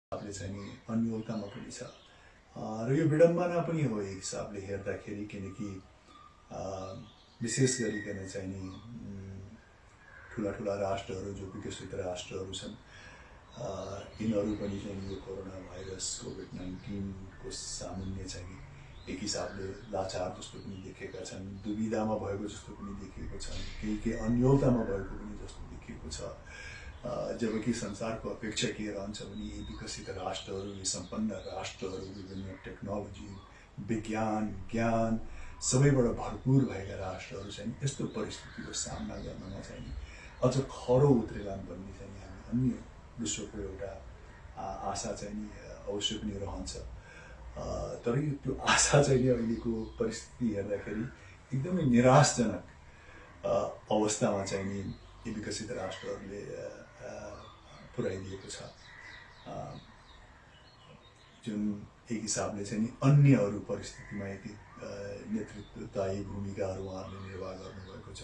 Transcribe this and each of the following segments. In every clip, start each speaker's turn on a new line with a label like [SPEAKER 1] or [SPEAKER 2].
[SPEAKER 1] हिसाबले चाहिँ नि अन्योलतामा पनि छ र यो विडम्बना पनि हो एक हिसाबले हेर्दाखेरि, किनकि विशेष गरिकन चाहिँ नि ठुला ठुला राष्ट्रहरू जो विकसित राष्ट्रहरू छन् यिनीहरू पनि चाहिँ यो कोरोना भाइरस कोभिड-19 को सामान्य चाहिँ एक हिसाबले लाचार जस्तो पनि देखेका छन्, दुविधामा भएको जस्तो पनि देखिएको छ, केही अन्योलतामा भएको पनि जस्तो देखिएको छ। जबकि संसारको अपेक्षा के रहन्छ भने यी विकसित राष्ट्रहरू, यी सम्पन्न राष्ट्रहरू विभिन्न टेक्नोलोजी, विज्ञान, ज्ञान सबैबाट भरपूर भएका राष्ट्रहरू चाहिँ यस्तो परिस्थितिको सामना गर्नमा चाहिँ अझ खरो उत्रेलान् भन्ने चाहिँ हामी अन्य विश्वको एउटा आशा चाहिँ अवश्य पनि रहन्छ। तर त्यो आशा चाहिँ अहिलेको परिस्थिति हेर्दाखेरि एकदमै निराशजनक अवस्थामा चाहिँ यी विकसित राष्ट्रहरूले पुर्याइदिएको छ, जुन एक हिसाबले चाहिँ अन्यहरू परिस्थितिमा यति नेतृत्वदायी भूमिकाहरू उहाँहरूले निर्वाह गर्नुभएको छ,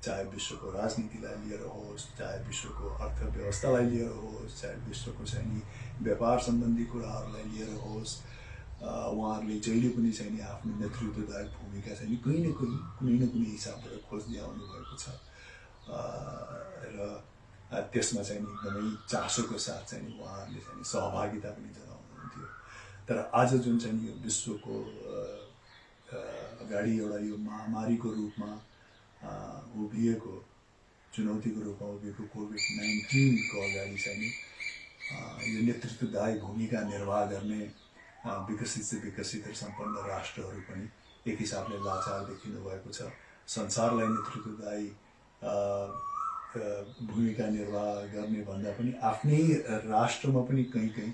[SPEAKER 1] चाहे विश्वको राजनीतिलाई लिएर होस्, चाहे विश्वको अर्थव्यवस्थालाई लिएर होस्, चाहे विश्वको चाहिँ व्यापार सम्बन्धी कुराहरूलाई लिएर होस्, उहाँहरूले जहिले पनि चाहिँ आफ्नो नेतृत्वदायक भूमिका चाहिँ कुनै न कुनै हिसाबबाट खोज्दै आउनुभएको छ र त्यसमा चाहिँ एकदमै चासोको साथ चाहिँ उहाँहरूले चाहिँ सहभागिता पनि जनाउनुहुन्थ्यो। तर आज जुन चाहिँ यो विश्वको अगाडि एउटा यो महामारीको रूपमा उभिएको, चुनौतीको रूपमा उभिएको कोभिड-19 को अगाडि चाहिँ यो नेतृत्वदायी भूमिका निर्वाह गर्ने विकसित से विकसित सम्पन्न राष्ट्रहरू पनि एक हिसाबले लाचार देखिनु भएको छ। संसारलाई नेतृत्वदायी भूमिका निर्वाह गर्ने भन्दा पनि आफ्नै राष्ट्रमा पनि कहीँ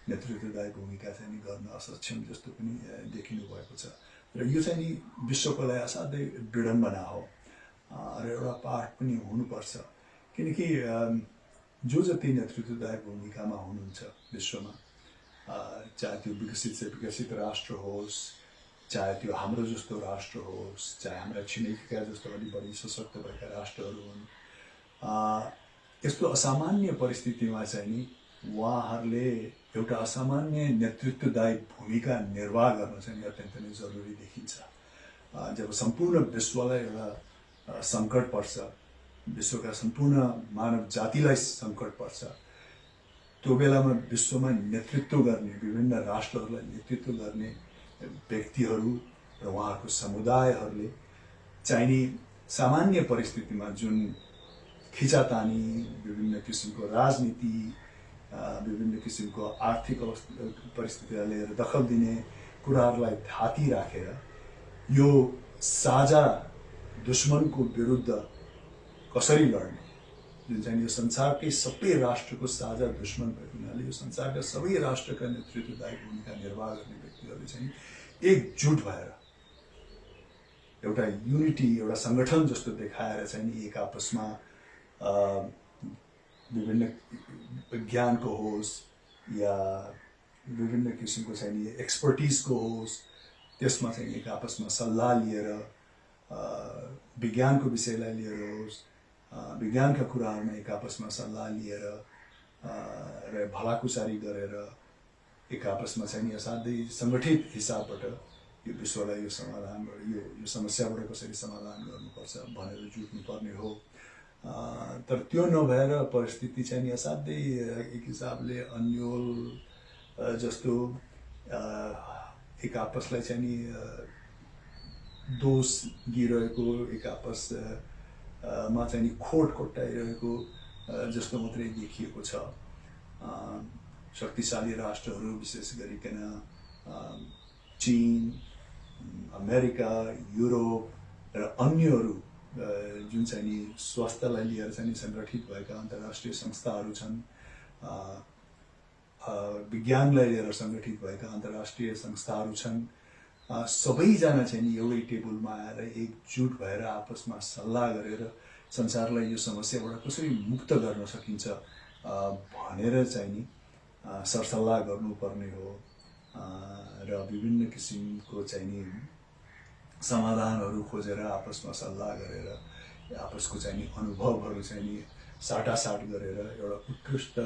[SPEAKER 1] नेतृत्वदायी भूमिका चाहिँ गर्न असक्षम जस्तो पनि देखिनु भएको छ र यो चाहिँ नि विश्वको लागि असाध्यै विडम्बना हो र एउटा पाठ पनि हुनुपर्छ, किनकि जो जति नेतृत्वदायी भूमिकामा हुनुहुन्छ विश्वमा, चाहे त्यो विकसित से विकसित राष्ट्र होस्, चाहे त्यो हाम्रो जस्तो राष्ट्र होस्, चाहे हाम्रा छिमेकीका जस्तो अलि बढी सशक्त भएका राष्ट्रहरू हुन्, यस्तो असामान्य परिस्थितिमा चाहिँ नि उहाँहरूले एउटा असामान्य नेतृत्वदायी भूमिका निर्वाह गर्न चाहिँ अत्यन्त नै जरुरी देखिन्छ। जब सम्पूर्ण विश्वलाई एउटा सङ्कट पर्छ, विश्वका सम्पूर्ण मानव जातिलाई सङ्कट पर्छ, त्यो बेलामा विश्वमा नेतृत्व गर्ने, विभिन्न राष्ट्रहरूलाई नेतृत्व गर्ने व्यक्तिहरू र उहाँहरूको समुदायहरूले चाहिने सामान्य परिस्थितिमा जुन खिचातानी, विभिन्न किसिमको राजनीति, विभिन्न किसिमको आर्थिक परिस्थितिलाई लिएर दखल दिने कुराहरूलाई थाती राखेर यो साझा दुश्मनको विरुद्ध कसरी लड्ने, जुन चाहिँ यो संसारकै सबै राष्ट्रको साझा दुश्मन भएको हुनाले यो संसारका सबै राष्ट्रका नेतृत्वदायी भूमिका निर्वाह गर्ने व्यक्तिहरूले चाहिँ एकजुट भएर एउटा युनिटी, एउटा संगठन जस्तो देखाएर चाहिँ एक आपसमा विभिन्न ज्ञानको होस् या विभिन्न किसिमको चाहिँ एक्सपर्टिजको होस्, त्यसमा चाहिँ एक आपसमा सल्लाह लिएर विज्ञानको विषयलाई लिएर होस्, विज्ञानका कुराहरूमा एक आपसमा सल्लाह लिएर र भलाकुसारी गरेर एक आपसमा चाहिँ असाध्यै सङ्गठित हिसाबबाट यो विश्वलाई यो समाधानबाट यो समस्याबाट कसरी समाधान गर्नुपर्छ भनेर जुट्नुपर्ने हो। तर त्यो नभएर परिस्थिति चाहिँ असाध्यै एक हिसाबले अन्यल जस्तो एक आपसलाई चाहिँ दोष दिइरहेको, एक आपसमा चाहिँ खोट कोट्याइरहेको जस्तो मात्रै देखिएको छ। शक्तिशाली राष्ट्रहरू विशेष गरिकन चीन, अमेरिका, युरोप र अन्यहरू जुन चाहिँ स्वास्थ्यलाई लिएर चाहिँ सङ्गठित भएका अन्तर्राष्ट्रिय संस्थाहरू छन्, विज्ञानलाई लिएर सङ्गठित भएका अन्तर्राष्ट्रिय संस्थाहरू छन्, सबैजना चाहिँ एउटै टेबलमा आएर एकजुट भएर आपसमा सल्लाह गरेर संसारलाई यो समस्याबाट कसरी मुक्त गर्न सकिन्छ भनेर चाहिँ सरसल्लाह गर्नुपर्ने हो र विभिन्न किसिमको चाहिँ समाधानहरू खोजेर आपसमा सल्लाह गरेर आपसको चाहिँ अनुभवहरू चाहिँ साटासाट गरेर एउटा उत्कृष्ट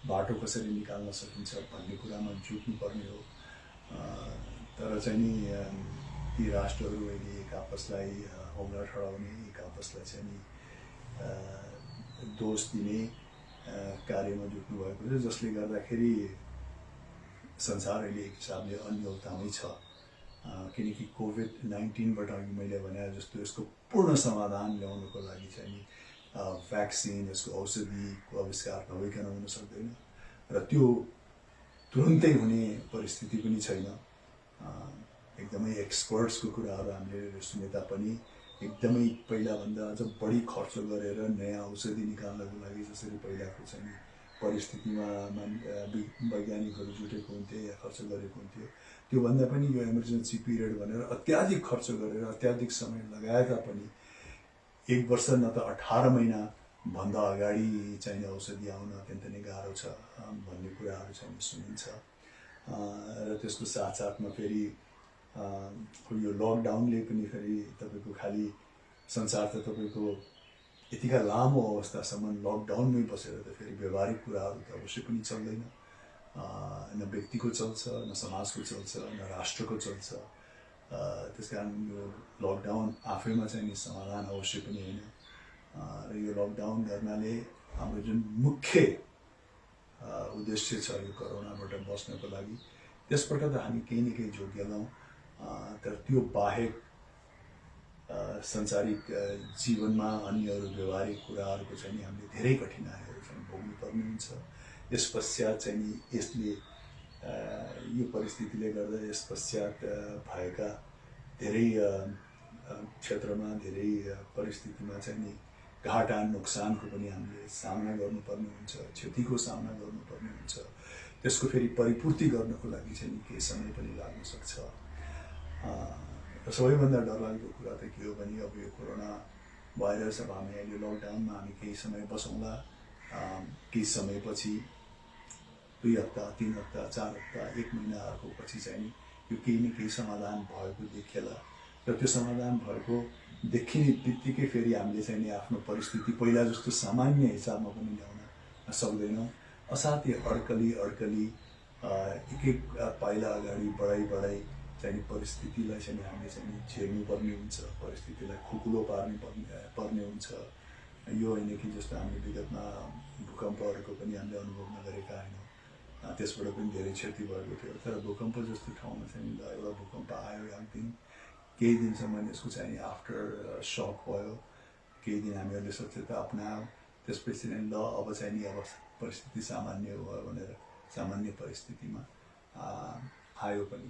[SPEAKER 1] बाटो कसरी निकाल्न सकिन्छ भन्ने कुरामा जुट्नुपर्ने हो। तर चाहिँ नि ती राष्ट्रहरू अहिले एक आपसलाई होङ्गा ठडाउने, एक आपसलाई चाहिँ नि दोष दिने कार्यमा जुट्नु भएको छ, जसले गर्दाखेरि संसार अहिले एक हिसाबले अन्यलतामै छ। किनकि कोभिड-19बाट अघि मैले भने जस्तो यसको पूर्ण समाधान ल्याउनको लागि चाहिँ भ्याक्सिन, यसको औषधिको आविष्कार नभइकन हुन सक्दैन र त्यो तुरुन्तै हुने परिस्थिति पनि छैन। एकदमै एक्सपर्ट्सको कुराहरू हामीले सुने तापनि एकदमै पहिलाभन्दा अझ बढी खर्च गरेर नयाँ औषधि निकाल्नको लागि जसरी पहिलाको चाहिँ परिस्थितिमा वैज्ञानिकहरू जुटेको हुन्थे या खर्च गरेको हुन्थ्यो, त्योभन्दा पनि यो इमर्जेन्सी पिरियड भनेर अत्याधिक खर्च गरेर अत्याधिक समय लगाए तापनि 1 वर्ष न त 18 महिनाभन्दा अगाडि चाहिँ औषधि आउन अत्यन्त नै गाह्रो छ भन्ने कुराहरू चाहिँ सुनिन्छ। र त्यसको साथसाथमा फेरि यो लकडाउनले पनि फेरि तपाईँको खालि संसार त तपाईँको यतिका लामो अवस्थासम्म लकडाउनमै बसेर त फेरि व्यवहारिक कुराहरू त अवश्य पनि चल्दैन। न व्यक्तिको चल्छ, न समाजको चल्छ, न राष्ट्रको चल्छ। त्यस कारण यो लकडाउन आफैमा चाहिँ नि समाधान अवश्य पनि होइन। र यो लकडाउन गर्नाले हाम्रो जुन मुख्य उद्देश्य छ यो कोरोनाबाट बच्नको लागि, त्यसबाट त हामी केही न केही जोगिएलौँ, तर त्यो बाहेक संसारिक जीवनमा अन्य अरू व्यवहारिक कुराहरूको चाहिँ नि हामीले धेरै कठिनाइहरू चाहिँ भोग्नुपर्ने हुन्छ। यस पश्चात चाहिँ नि यसले यो परिस्थितिले गर्दा यस पश्चात भएका धेरै क्षेत्रमा, धेरै परिस्थितिमा चाहिँ नि घाटा नोक्सानको पनि हामीले सामना गर्नुपर्ने हुन्छ, क्षतिको सामना गर्नुपर्ने हुन्छ। त्यसको फेरि परिपूर्ति गर्नको लागि चाहिँ केही समय पनि लाग्न सक्छ। र सबैभन्दा डरलाग्दो कुरा त के हो भने अब यो कोरोना भाइरस, अब हामी अहिले लकडाउनमा हामी केही समय बसौँला, केही समयपछि 2 हप्ता, 3 हप्ता, 4 हप्ता, 1 महिनाहरूको पछि चाहिँ यो केही न केही समाधान भएको देखिएला। र त्यो समाधान भएको देखिने बित्तिकै फेरि हामीले चाहिँ आफ्नो परिस्थिति पहिला जस्तो सामान्य हिसाबमा पनि ल्याउन सक्दैनौँ। असाध्य अड्कली एक एक पाइला अगाडि बढाइ चाहिँ परिस्थितिलाई चाहिँ हामीले चाहिँ झेल्नुपर्ने हुन्छ, परिस्थितिलाई खुकुलो पर्ने हुन्छ। यो होइन कि जस्तो हामीले विगतमा भूकम्पहरूको पनि हामीले अनुभव नगरेका होइनौँ, त्यसबाट पनि धेरै क्षति भएको थियो। तर भूकम्प जस्तो ठाउँमा चाहिँ एउटा भूकम्प आयो, एक दिन केही दिनसम्म यसको चाहिँ आफ्टर सक भयो, केही दिन हामीहरूले सचेतता अपनायौँ। त्यसपछि नै ल अब चाहिँ नि अब परिस्थिति सामान्य भयो भनेर सामान्य परिस्थितिमा आयो पनि।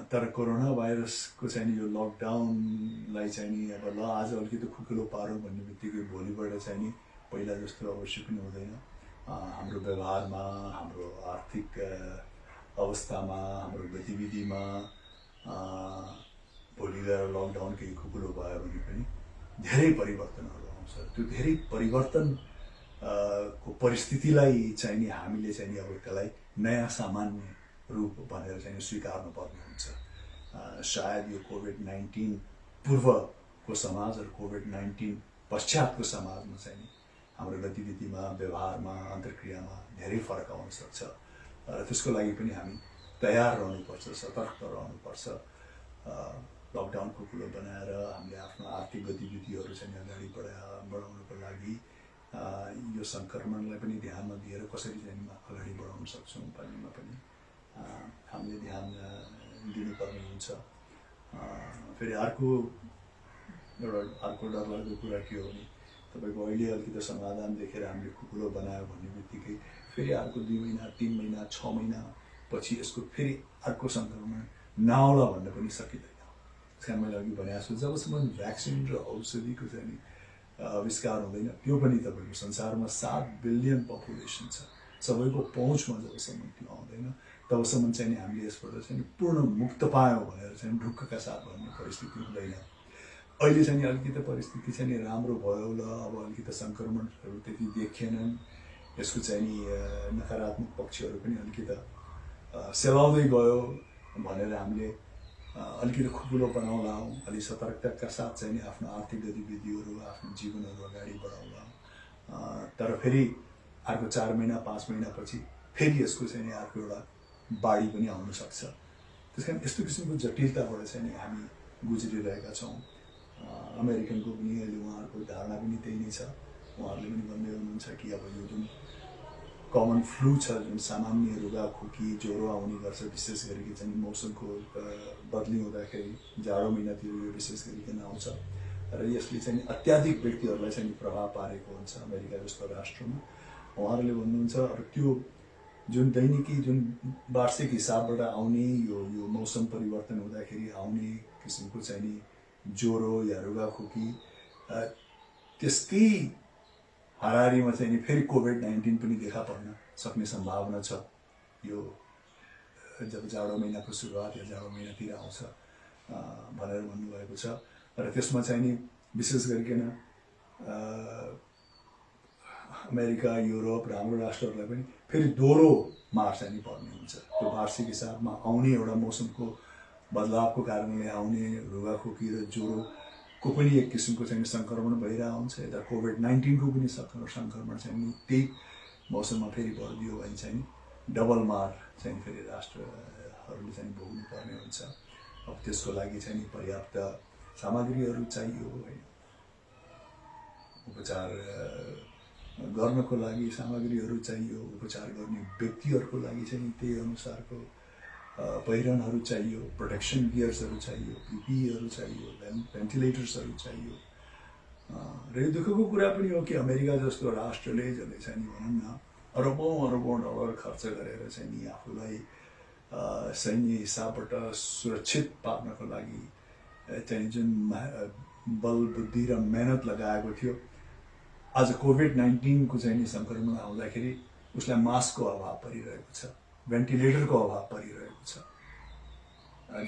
[SPEAKER 1] तर कोरोना भाइरसको चाहिँ नि यो लकडाउनलाई चाहिँ नि अब ल आज अलिकति खुकुलो पारौँ भन्ने बित्तिकै भोलिबाट चाहिँ नि पहिला जस्तो अवश्य पनि हुँदैन। हाम्रो व्यवहारमा, हाम्रो आर्थिक अवस्थामा, हाम्रो गतिविधिमा भोलि गएर लकडाउन केही खुकुलो भयो भने पनि धेरै परिवर्तनहरू आउँछ। त्यो धेरै परिवर्तन को परिस्थितिलाई चाहिँ नि हामीले चाहिँ नि अब त्यसलाई नयाँ सामान्य रूप भनेर चाहिँ स्वीकार्नु पर्ने हुन्छ। सायद यो कोभिड-19 पूर्वको समाज र कोभिड-19 पश्चातको समाजमा चाहिँ नि हाम्रो गतिविधिमा, व्यवहारमा, अन्तर्क्रियामा धेरै फरक आउन सक्छ। र त्यसको लागि पनि हामी तयार रहनुपर्छ, सतर्क रहनुपर्छ। लकडाउन खुकुलो बनाएर हामीले आफ्नो आर्थिक गतिविधिहरू चाहिँ अगाडि बढाउनको लागि यो सङ्क्रमणलाई पनि ध्यानमा दिएर कसरी चाहिँ अगाडि बढाउन सक्छौँ भन्नेमा पनि हामीले ध्यान दिनुपर्ने हुन्छ। फेरि अर्को डरलाग्दो कुरा के हो भने तपाईँको अहिले अलिकति समाधान देखेर हामीले खुकुलो बनायो भन्ने बित्तिकै फेरि अर्को 2 महिना, 3 महिना, 6 महिना पछि यसको फेरि अर्को सङ्क्रमण नआउला भन्न पनि सकिँदैन। त्यस कारण मैले अघि भनेको छु, जबसम्म भ्याक्सिन र औषधिको चाहिँ आविष्कार हुँदैन, त्यो पनि तपाईँको संसारमा 7 बिलियन पपुलेसन छ, सबैको पहुँचमा जबसम्म त्यो आउँदैन तबसम्म चाहिँ हामीले यसबाट चाहिँ पूर्ण मुक्त पायौँ भनेर चाहिँ ढुक्कका साथ भन्ने परिस्थिति हुँदैन। अहिले चाहिँ अलिकति परिस्थिति चाहिँ राम्रो भयो, ल अब अलिकति सङ्क्रमणहरू त्यति देखिएनन्, यसको चाहिँ नकारात्मक पक्षहरू पनि अलिकति सेलाउँदै गयो भनेर हामीले अलिकति खुकुलो बनाउला, अलिक सतर्कताका साथ चाहिँ आफ्नो आर्थिक गतिविधिहरू, आफ्नो जीवनहरू अगाडि बढाउला। तर फेरि अर्को 4 महिना 5 महिनापछि फेरि यसको चाहिँ नि अर्को एउटा बाढी पनि आउन सक्छ। त्यस कारण यस्तो किसिमको जटिलताबाट चाहिँ नि हामी गुज्रिरहेका छौँ। अमेरिकनको पनि अहिले उहाँहरूको धारणा पनि त्यही नै छ। उहाँहरूले पनि भन्दै हुनुहुन्छ कि अब यो जुन कमन फ्लू छ, जुन सामान्य रुगाखोकी ज्वरो आउने गर्छ, विशेष गरी चाहिँ मौसमको बदली हुँदाखेरि जाडो महिनातिर यो विशेष गरिकन आउँछ र यसले चाहिँ अत्याधिक व्यक्तिहरूलाई चाहिँ प्रभाव पारेको हुन्छ अमेरिका जस्तो राष्ट्रमा। उहाँहरूले भन्नुहुन्छ अब त्यो जुन दैनिकी जुन वार्षिक हिसाबबाट आउने यो मौसम परिवर्तन हुँदाखेरि आउने किसिमको चाहिँ नि ज्वरो या रुगाखोकी, त्यसकै हाराहारीमा चाहिँ नि फेरि कोभिड-19 पनि देखा पर्न सक्ने सम्भावना छ। यो जब जाडो महिनाको सुरुवात या जाडो महिनातिर आउँछ भनेर भन्नुभएको छ र त्यसमा चाहिँ नि विशेष गरिकन अमेरिका, युरोप र हाम्रो राष्ट्रहरूलाई पनि फेरि दोहोरो मार चाहिँ नि पर्ने हुन्छ। त्यो वार्षिक हिसाबमा आउने एउटा मौसमको बदलावको कारणले आउने रुगाखोकी र ज्वरोको पनि एक किसिमको चाहिँ सङ्क्रमण भइरहेको हुन्छ। यता कोभिड-19को पनि सङ्क्रमण चाहिँ नि त्यही मौसममा फेरि बढिदियो भने चाहिँ नि डबल मार चाहिँ फेरि राष्ट्रहरूले चाहिँ भोग्नु पर्ने हुन्छ। अब त्यसको लागि चाहिँ नि पर्याप्त सामग्रीहरू चाहियो, उपचार गर्नको लागि सामग्रीहरू चाहियो, उपचार गर्ने व्यक्तिहरूको लागि चाहिँ त्यही अनुसारको पहिरनहरू चाहियो, प्रोटेक्सन गियर्सहरू चाहियो, पिपीईहरू चाहियो, भेन्टिलेटर्सहरू चाहियो। र यो दुःखको कुरा पनि हो कि अमेरिका जस्तो राष्ट्रले जसले चाहिँ नि भनौँ न अरबौँ डलर खर्च गरेर चाहिँ नि आफूलाई सैन्य हिसाबबाट सुरक्षित पार्नको लागि चाहिँ जुन बल बुद्धि र मेहनत लगाएको थियो, आज कोभिड-19को चाहिँ नि सङ्क्रमण आउँदाखेरि उसलाई मास्कको अभाव परिरहेको छ, भेन्टिलेटरको अभाव परिरहेको छ,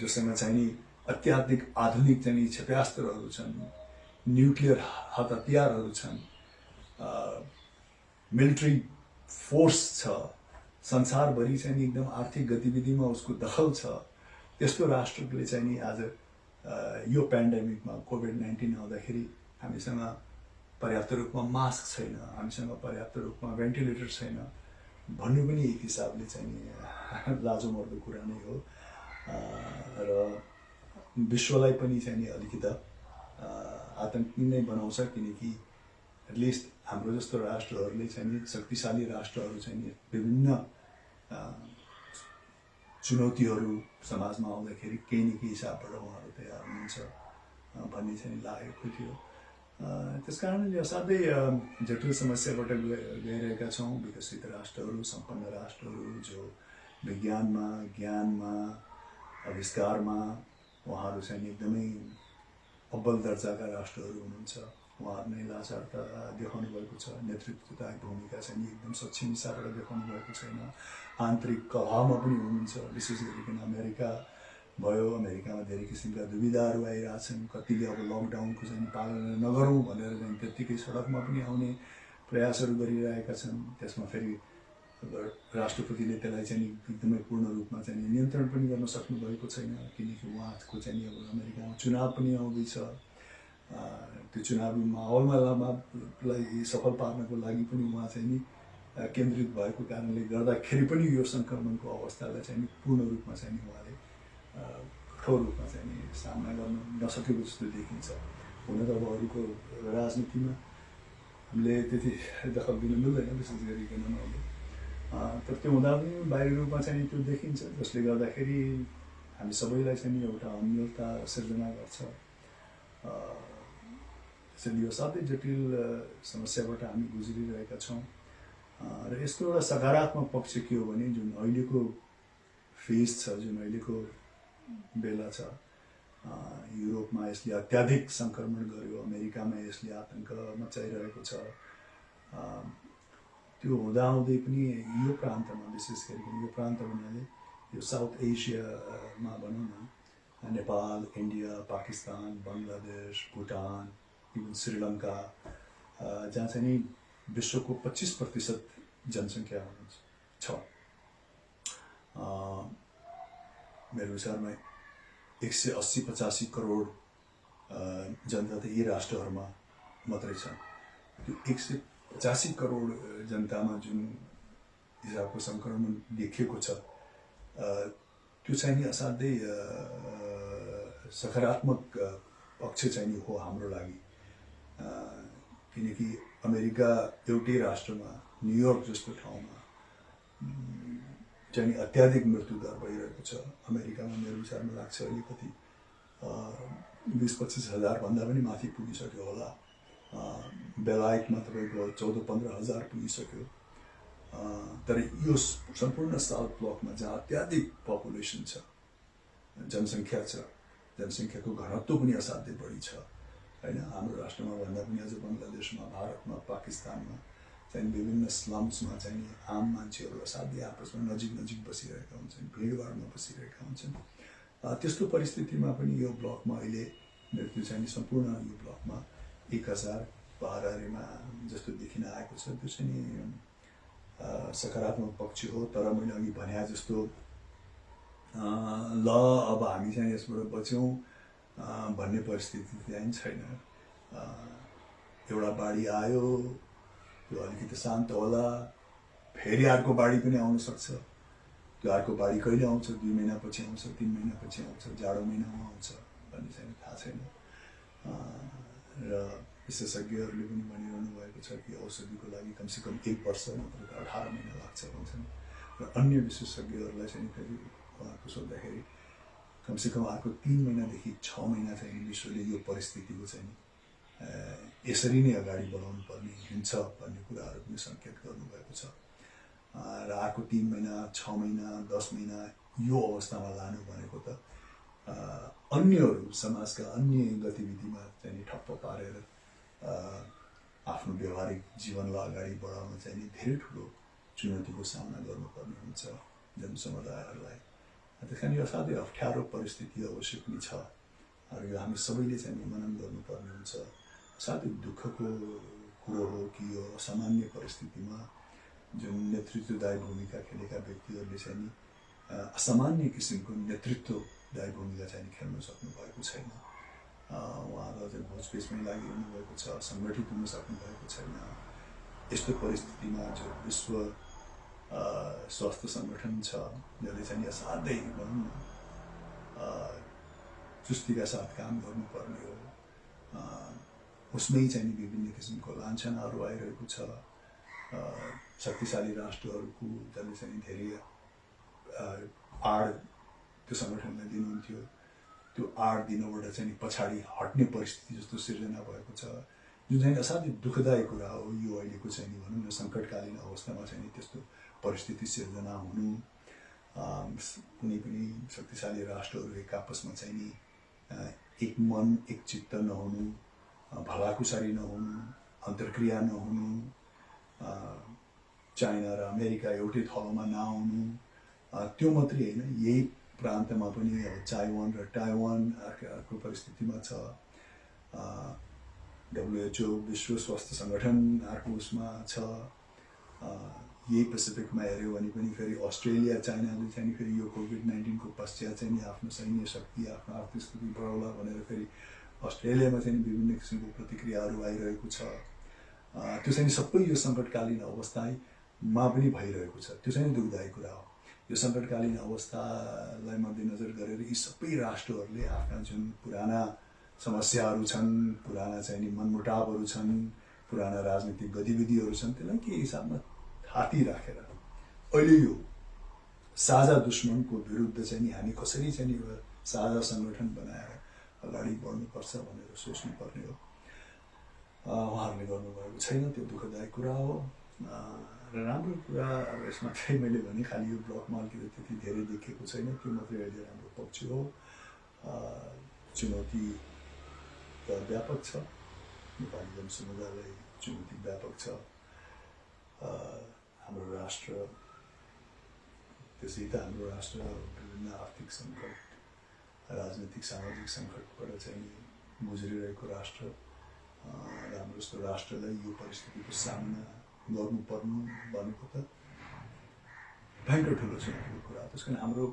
[SPEAKER 1] जोसँग चाहिँ नि अत्याधिक आधुनिक चाहिँ नि क्षेपणास्त्रहरू छन्, न्युक्लियर हतियारहरू छन्, मिलिट्री फोर्स छ, संसारभरि चाहिँ नि एकदम आर्थिक गतिविधिमा उसको दखल छ। त्यस्तो राष्ट्रले चाहिँ नि आज यो पेन्डेमिकमा कोभिड-19 आउँदाखेरि हामीसँग पर्याप्त रूपमा मास्क छैन, हामीसँग पर्याप्त रूपमा भेन्टिलेटर छैन भन्नु पनि एक हिसाबले चाहिँ नि लाजोमर्दो कुरा नै हो। र विश्वलाई पनि चाहिँ नि अलिकति आतंकी नै बनाउँछ, किनकि एटलिस्ट हाम्रो जस्तो राष्ट्रहरूले चाहिँ नि शक्तिशाली राष्ट्रहरू चाहिँ नि विभिन्न चुनौतीहरू समाजमा आउँदाखेरि केही न केही हिसाबबाट उहाँहरू तयार हुनुहुन्छ भन्ने चाहिँ लागेको थियो। त्यस कारणले असाध्यै जटिल समस्याबाट गइरहेका छौँ। विकसित राष्ट्रहरू, सम्पन्न राष्ट्रहरू जो विज्ञानमा, ज्ञानमा, आविष्कारमा उहाँहरू चाहिँ एकदमै अब्बल दर्जाका राष्ट्रहरू हुनुहुन्छ। उहाँहरू नै लाचारता देखाउनु भएको छ, नेतृत्वदायक भूमिका चाहिँ एकदम सक्षम हिसाबबाट देखाउनु भएको छैन। आन्तरिक कलहमा पनि हुनुहुन्छ, विशेष गरिकन अमेरिका भयो। अमेरिकामा धेरै किसिमका दुविधाहरू आइरहेछन्। कतिले अब लकडाउनको चाहिँ पालना नगरौँ भनेर चाहिँ त्यत्तिकै सडकमा पनि आउने प्रयासहरू गरिरहेका छन्। त्यसमा फेरि राष्ट्रपतिले त्यसलाई चाहिँ एकदमै पूर्ण रूपमा चाहिँ नियन्त्रण पनि गर्न सक्नुभएको छैन, किनकि उहाँको चाहिँ अब अमेरिकामा चुनाव पनि आउँदैछ। त्यो चुनावी माहौललाई सफल पार्नको लागि पनि उहाँ चाहिँ नि केन्द्रित भएको कारणले गर्दाखेरि पनि यो सङ्क्रमणको अवस्थालाई चाहिँ पूर्ण रूपमा चाहिँ उहाँले कठोर रूपमा चाहिँ सामना गर्न नसकेको जस्तो देखिन्छ। हुन त अब अरूको राजनीतिमा हामीले त्यति दखल दिन मिल्दैन, विशेष गरिकन अहिले, तर त्यो हुँदा पनि बाहिरी रूपमा चाहिँ त्यो देखिन्छ, जसले गर्दाखेरि हामी सबैलाई चाहिँ एउटा अन्यलता सिर्जना गर्छ। त्यसैले यो साह्रै जटिल समस्याबाट हामी गुज्रिरहेका छौँ। र यसको एउटा सकारात्मक पक्ष के हो भने जुन अहिलेको फेज छ, जुन अहिलेको बेला छ, युरोपमा यसले अत्याधिक सङ्क्रमण गर्यो, अमेरिकामा यसले आतङ्क मचाइरहेको छ। त्यो हुँदाहुँदै पनि यो प्रान्तमा, विशेष गरिकन यो प्रान्त भन्नाले यो साउथ एसियामा भनौँ न, नेपाल, इन्डिया, पाकिस्तान, बङ्गलादेश, भुटान, इभन श्रीलङ्का, जहाँ चाहिँ नि विश्वको 25% जनसङ्ख्या छ। मेरो विचारमा 180-85 करोड जनता त यी राष्ट्रहरूमा मात्रै छ। त्यो 85 करोड जनतामा जुन हिसाबको सङ्क्रमण देखिएको छ त्यो चाहिँ नि असाध्यै सकारात्मक पक्ष चाहिँ नि हो हाम्रो लागि किनकि अमेरिका एउटै राष्ट्रमा न्युयोर्क जस्तो ठाउँमा चाहिँ अत्याधिक मृत्युदर भइरहेको छ अमेरिकामा मेरो विचारमा लाग्छ अलिकति 20-25 हजार भन्दा पनि माथि पुगिसक्यो होला बेलायतमा तपाईँको 14-15 हजार पुगिसक्यो तर यो सम्पूर्ण साउथ ब्लकमा जहाँ अत्याधिक पपुलेसन छ जनसङ्ख्याको घनत्व पनि असाध्यै बढी छ हैन हाम्रो राष्ट्रमा भन्दा पनि अझ बङ्गलादेशमा भारतमा पाकिस्तानमा चाहिँ विभिन्न स्लम्समा चाहिँ आम मान्छेहरू असाध्यै आपसमा नजिक बसिरहेका हुन्छन् भिडभाडमा बसिरहेका हुन्छन् त्यस्तो परिस्थितिमा पनि यो ब्लकमा अहिले मृत्यु चाहिँ सम्पूर्ण यो ब्लकमा 1000 पारहरूमा जस्तो देखिन आएको छ त्यो चाहिँ सकारात्मक पक्ष हो तर मैले अघि भने जस्तो ल अब हामी चाहिँ यसबाट बच्यौँ भन्ने परिस्थिति चाहिँ छैन एउटा बाढी आयो त्यो अलिकति शान्त होला फेरि अर्को बाढी पनि आउन सक्छ त्यो अर्को बाढी कहिले आउँछ 2 महिनापछि आउँछ 3 महिनापछि आउँछ जाडो महिनामा आउँछ भन्ने चाहिँ थाहा छैन र विशेषज्ञहरूले पनि भनिरहनु भएको छ कि औषधिको लागि कमसेकम 1 वर्ष नत्र 18 महिना लाग्छ भन्छन् र अन्य विशेषज्ञहरूलाई चाहिँ फेरि उहाँको सोद्धाखेरि कमसेकम अर्को 3 महिनादेखि 6 महिना चाहिँ विश्वले यो परिस्थितिको चाहिँ यसरी नै अगाडि बढाउनु पर्ने हुन्छ भन्ने कुराहरू पनि सङ्केत गर्नुभएको छ र अर्को 3 महिना 6 महिना 10 महिना यो अवस्थामा लानु भनेको त अन्यहरू समाजका अन्य गतिविधिमा चाहिँ ठप्प पारेर आफ्नो व्यवहारिक जीवनलाई अगाडि बढाउन चाहिँ धेरै ठुलो चुनौतीको सामना गर्नुपर्ने हुन्छ जनसमुदायहरूलाई त्यस कारण यो असाध्यै अप्ठ्यारो परिस्थिति अवश्य पनि छ र यो हामी सबैले चाहिँ मनन गर्नुपर्ने हुन्छ साथै दुःखको कुरो हो कि यो असामान्य परिस्थितिमा जुन नेतृत्वदायी भूमिका खेलेका व्यक्तिहरूले चाहिँ असामान्य किसिमको नेतृत्वदायी भूमिका चाहिँ खेल्न सक्नु भएको छैन उहाँहरू अझै भोजपेसमै लागिरहनु भएको छ सङ्गठित हुन सक्नु भएको छैन यस्तो परिस्थितिमा जो विश्व स्वास्थ्य सङ्गठन छ जसले चाहिँ असाध्यै भनौँ न चुस्तीका साथ काम गर्नुपर्ने हो उसमै चाहिँ विभिन्न किसिमको लान्छनाहरू आइरहेको छ शक्तिशाली राष्ट्रहरूको जसले चाहिँ धेरै आड त्यो सङ्गठनलाई दिनुहुन्थ्यो त्यो आड दिनबाट चाहिँ पछाडि हट्ने परिस्थिति जस्तो सिर्जना भएको छ जुन चाहिँ असाध्यै दुःखदायी कुरा हो यो अहिलेको चाहिँ भनौँ न सङ्कटकालीन अवस्थामा चाहिँ त्यस्तो परिस्थिति सिर्जना हुनु कुनै पनि शक्तिशाली राष्ट्रहरू एक आपसमा चाहिँ नि एक मन एक चित्त नहुनु भलाकुसारी नहुनु अन्तर्क्रिया नहुनु चाइना र अमेरिका एउटै थलोमा नआउनु त्यो मात्रै होइन यही प्रान्तमा पनि चाइवान र टाइवान अर्को परिस्थितिमा छ WHO विश्व स्वास्थ्य सङ्गठन अर्को उसमा छ यही पेसिफिकमा हेऱ्यो भने पनि फेरि अस्ट्रेलिया चाइनाले चाहिँ फेरि यो कोभिड-19 को पश्चात चाहिँ आफ्नो सैन्य शक्ति आफ्नो आर्थिक स्थिति बढाउला भनेर फेरि अस्ट्रेलियामा चाहिँ विभिन्न किसिमको प्रतिक्रियाहरू आइरहेको छ त्यो चाहिँ सबै यो सङ्कटकालीन अवस्थामा पनि भइरहेको छ त्यो चाहिँ दुःखदायी कुरा हो यो सङ्कटकालीन अवस्थालाई मध्यनजर गरेर यी सबै राष्ट्रहरूले आफ्ना जुन पुराना समस्याहरू छन् पुराना चाहिँ मनमुटावहरू छन् पुराना राजनीतिक गतिविधिहरू छन् त्यसलाई के हिसाबमा हाती राखेर अहिले यो साझा दुश्मनको विरुद्ध चाहिँ हामी कसरी चाहिँ एउटा साझा सङ्गठन बनाएर अगाडि बढ्नुपर्छ भनेर सोच्नुपर्ने हो उहाँहरूले गर्नुभएको छैन त्यो दुःखदायक कुरा हो र राम्रो कुरा अब यसमा चाहिँ मैले भने खालि यो ब्लकमा अलिकति त्यति धेरै देखिएको छैन त्यो मात्रै अहिले राम्रो पक्ष हो चुनौती व्यापक छ नेपाली जनसमुदायलाई चुनौती व्यापक छ हाम्रो राष्ट्र त्यसै त हाम्रो राष्ट्र विभिन्न आर्थिक सङ्कट राजनीतिक सामाजिक सङ्कटबाट चाहिँ गुज्रिरहेको राष्ट्र हाम्रो जस्तो राष्ट्रलाई यो परिस्थितिको सामना गर्नुपर्नु भनेको त भयङ्कर ठुलो चुनौतीको कुरा त्यस कारण हाम्रो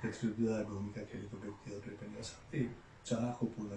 [SPEAKER 1] नेतृत्वदायी भूमिका खेलेको व्यक्तिहरूले पनि असाध्यै चाखोपूर्ण